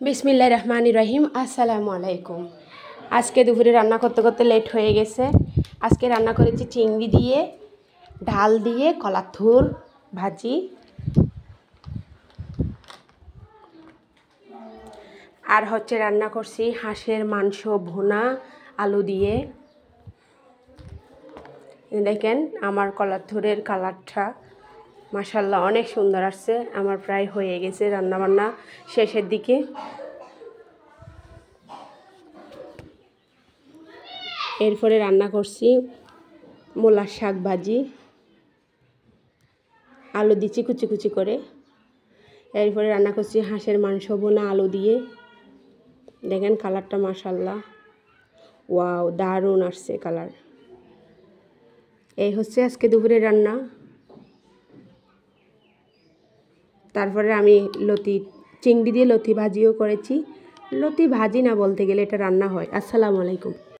বিসমিল্লাহির রহমানির রহিম। আসসালামু আলাইকুম। আজকে দুপুরে রান্না করতে করতে লেট হয়ে গেছে। আজকে রান্না করেছি চিংড়ি দিয়ে, ডাল দিয়ে, কলার থুর ভাজি আর রান্না করছি হাঁসের মাংস ভুনা আলু দিয়ে। দেখেন আমার কলার থুরের কালারটা মাশাআল্লাহ অনেক সুন্দর আসছে। আমার প্রায় হয়ে গেছে রান্নাবান্না শেষের দিকে। এরপরে রান্না করছি মূলার শাক ভাজি, আলু দিচ্ছি কুচি কুচি করে। এরপরে রান্না করছি হাঁসের মাংস ভুনা আলু দিয়ে। দেখেন কালারটা মাশাআল্লাহ ওয়াও, দারুণ আসছে কালার। এই হচ্ছে আজকে দুপুরের রান্না। তারপরে আমি চিংড়ি দিয়ে লতি ভাজিও করেছি। লতি ভাজি না বলতে গেলে এটা রান্না হয়। আসসালামু আলাইকুম।